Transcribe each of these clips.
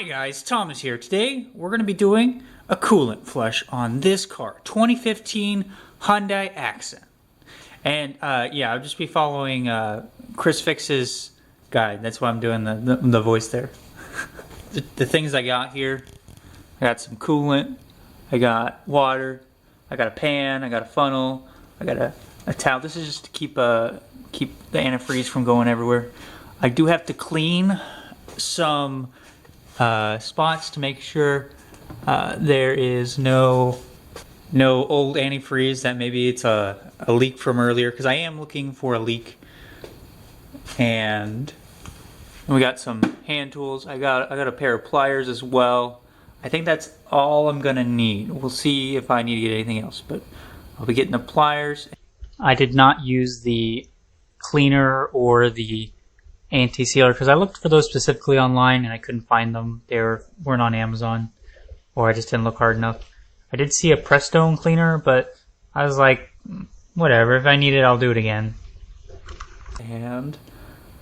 Hi guys, Thomas here. Today we're going to be doing a coolant flush on this car, 2015 Hyundai Accent. And yeah, I'll just be following Chris Fix's guide. That's why I'm doing the voice there. the things I got here, I got some coolant, I got water, I got a pan, I got a funnel, I got a towel. This is just to keep the antifreeze from going everywhere. I do have to clean some spots to make sure there is no old antifreeze, that maybe it's a leak from earlier, because I am looking for a leak. And we got some hand tools. I got a pair of pliers as well. I think that's all I'm gonna need. We'll see if I need to get anything else, but I'll be getting the pliers. I did not use the cleaner or the anti-sealer because I looked for those specifically online and I couldn't find them. They weren't on Amazon, or I just didn't look hard enough. I did see a Prestone cleaner, but I was like, whatever, if I need it I'll do it again. And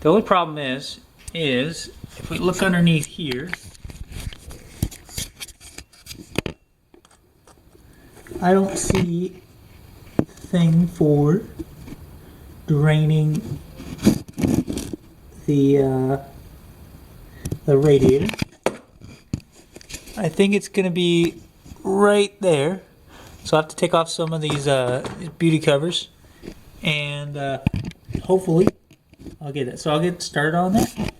the only problem is if we look underneath here, I don't see a thing for draining the radiator. I think it's gonna be right there, so I have to take off some of these beauty covers, and hopefully I'll get it. So I'll get started on that.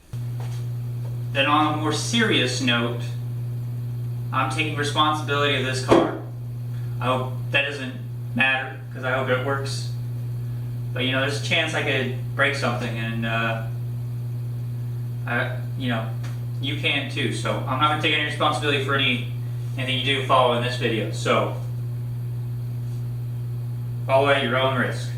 Then on a more serious note, I'm taking responsibility of this car. I hope that doesn't matter, because I hope it works. But you know, there's a chance I could break something, and you know, you can too. So I'm not going to take any responsibility for anything you do follow in this video. So follow at your own risk.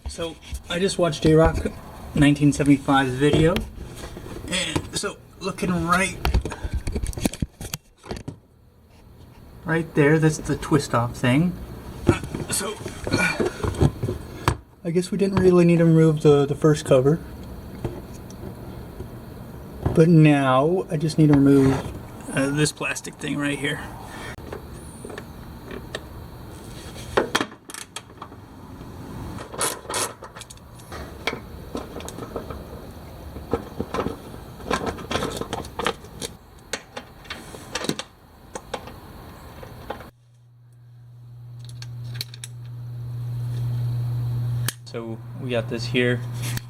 So I just watched J-Rock 1975's video, and so looking right there, that's the twist off thing. So I guess we didn't really need to remove the first cover, but now I just need to remove this plastic thing right here. So we got this here,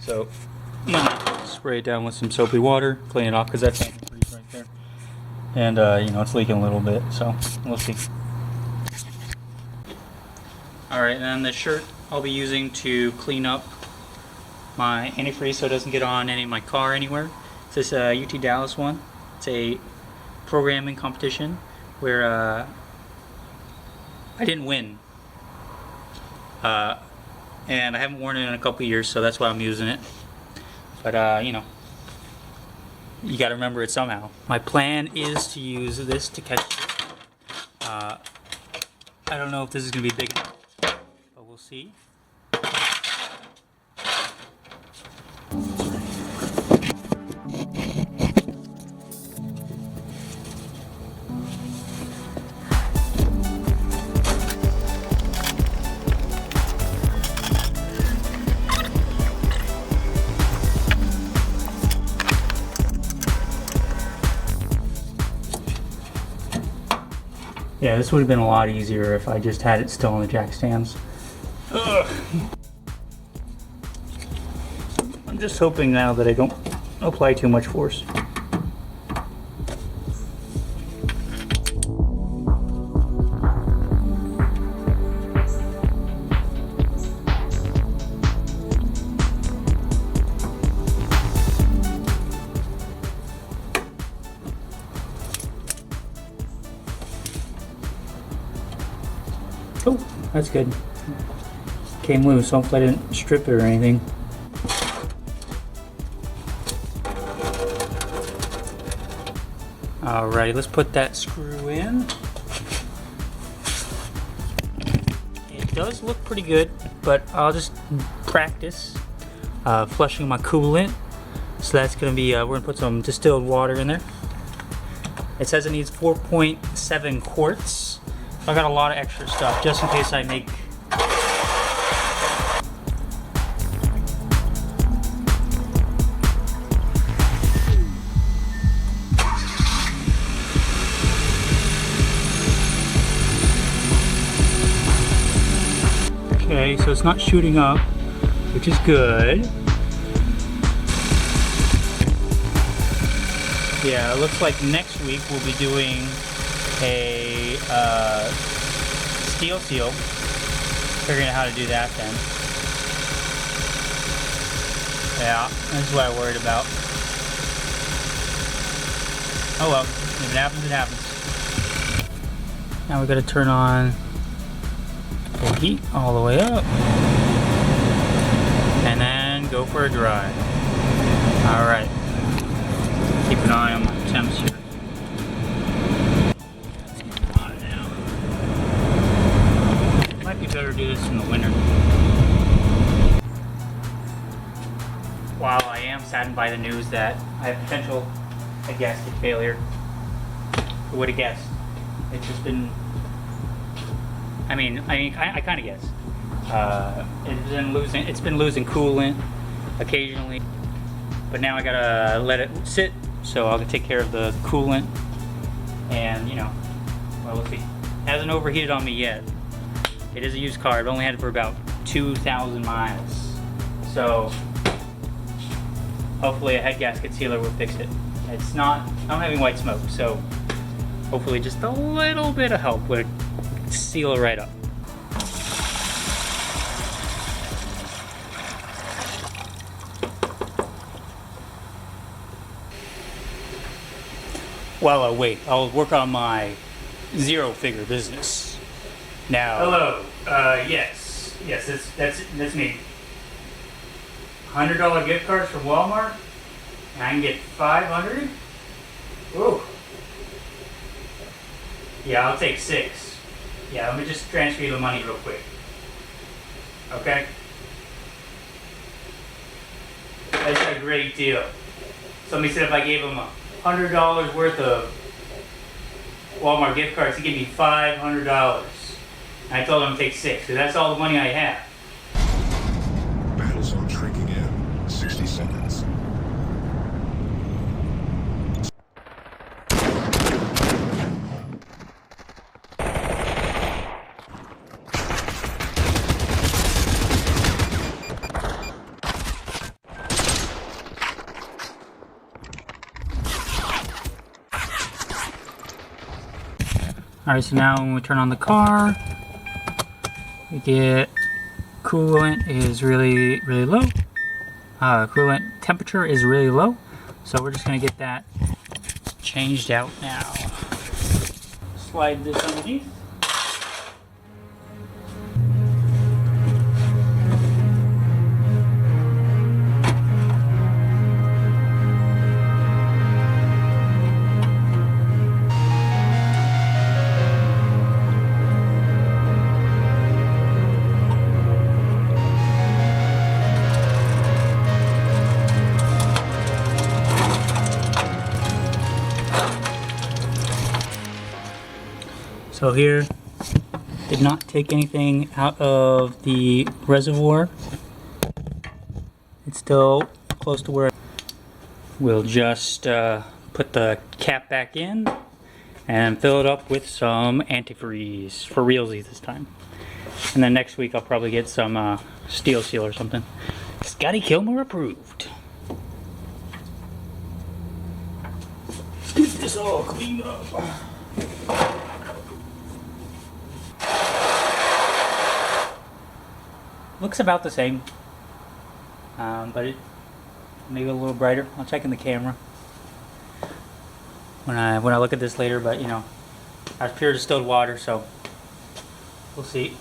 so I'm gonna spray it down with some soapy water, clean it off, because that's antifreeze right there. And you know, it's leaking a little bit, so we'll see. Alright, and then the shirt I'll be using to clean up my antifreeze so it doesn't get on any of my car anywhere. It's this UT Dallas one. It's a programming competition where I didn't win. And I haven't worn it in a couple years, so that's why I'm using it. But you know, you gotta remember it somehow. My plan is to use this to catch it. I don't know if this is gonna be big enough, but we'll see. Yeah, this would have been a lot easier if I just had it still on the jack stands. Ugh. I'm just hoping now that I don't apply too much force. Oh, that's good. came loose. Hopefully I didn't strip it or anything. Alright, let's put that screw in. It does look pretty good, but I'll just practice flushing my coolant. So that's gonna be, we're gonna put some distilled water in there. It says it needs 4.7 quarts. I got a lot of extra stuff just in case I make. Okay, so it's not shooting up, which is good. Yeah, it looks like next week we'll be doing a steel seal. Figuring out how to do that then. Yeah, that's what I worried about. Oh well, if it happens, it happens. Now we gotta turn on the heat all the way up. And then go for a drive. Alright. Keep an eye on my temps here. Let's get a lot now. Might be better to do this in the winter. While I am saddened by the news that I have potential gasket failure, who would have guessed? It's just been. I kind of guessed. It's been losing coolant occasionally, but now I gotta let it sit. So I'll take care of the coolant, and well, we'll see. It hasn't overheated on me yet. It is a used car. I've only had it for about 2,000 miles. So hopefully a head gasket sealer will fix it. It's not, I'm having white smoke, so hopefully just a little bit of help would seal it right up. While I wait, I'll work on my zero-figure business. Now. Hello. Yes, that's me. $100 gift cards from Walmart, and I can get 500. Ooh. Yeah, I'll take 6. Yeah, let me just transfer you the money real quick. Okay. That's a great deal. Somebody said if I gave them $100 worth of Walmart gift cards, he gave me $500. I told him to take 6, because that's all the money I have. Battle zone shrinking in 60 seconds. Alright, so now when we turn on the car, we get coolant is really low. Coolant temperature is really low. So we're just going to get that changed out now. Slide this underneath. So here, did not take anything out of the reservoir. It's still close to where. We'll just put the cap back in and fill it up with some antifreeze, for realsies this time. And then next week I'll probably get some steel seal or something. Scotty Kilmer approved. Let's get this all cleaned up. Looks about the same, but it maybe a little brighter. I'll check in the camera when I look at this later. But that's pure distilled water, so we'll see.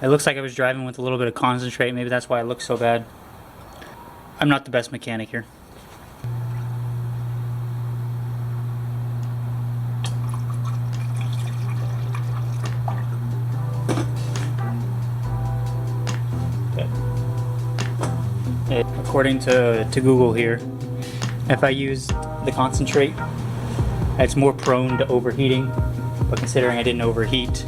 It looks like I was driving with a little bit of concentrate. Maybe that's why it looks so bad. I'm not the best mechanic here. According to Google here, if I use the concentrate, it's more prone to overheating. But considering I didn't overheat,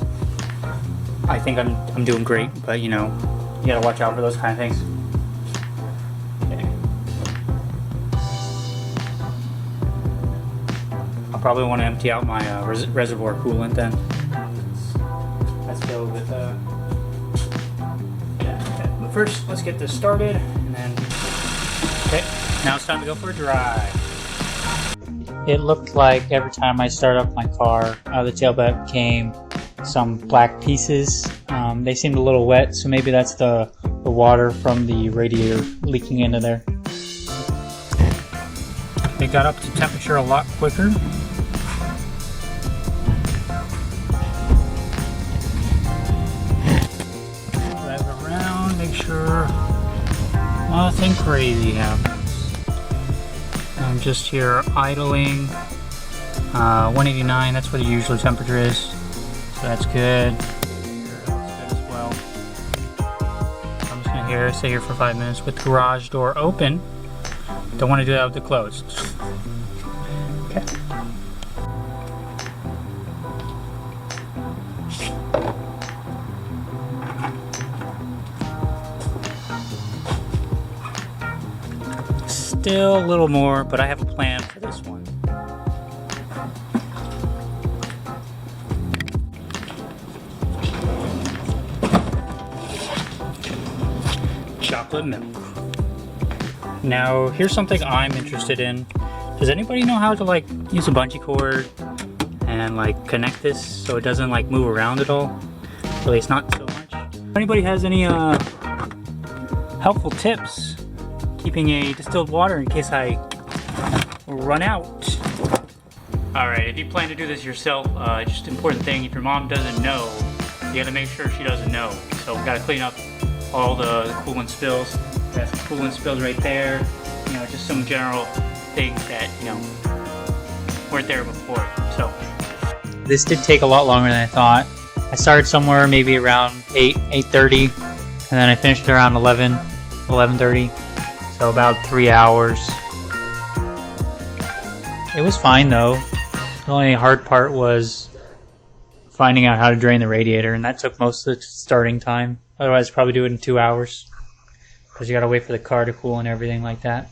I think I'm doing great. But you know, you gotta watch out for those kind of things. Okay. I'll probably want to empty out my reservoir coolant then. That's filled with yeah. Okay. But first, let's get this started, and then okay. Now it's time to go for a drive. It looked like every time I start up my car, out of the tailpipe came some black pieces. They seemed a little wet, so maybe that's the water from the radiator leaking into there. They got up to temperature a lot quicker. Drive around, make sure nothing crazy happens. I'm just here idling. 189, that's what the usual temperature is. So that's good. That's good as well. I'm just gonna stay here for 5 minutes with the garage door open. Don't want to do that with it closed. Okay. Still a little more, but I have a plan for this one. Chocolate milk. Now, here's something I'm interested in. Does anybody know how to like use a bungee cord and like connect this so it doesn't like move around at all? At least not so much. If anybody has any helpful tips keeping a distilled water in case I run out. Alright, if you plan to do this yourself, just an important thing, if your mom doesn't know, you gotta make sure she doesn't know. So we gotta clean up all the coolant spills. That's coolant spills right there. You know, just some general things that, you know, weren't there before. So this did take a lot longer than I thought. I started somewhere maybe around 8:30, and then I finished around 11:30. So about 3 hours. It was fine though. The only hard part was finding out how to drain the radiator, and that took most of the starting time. Otherwise, I'd probably do it in 2 hours because you gotta wait for the car to cool and everything like that.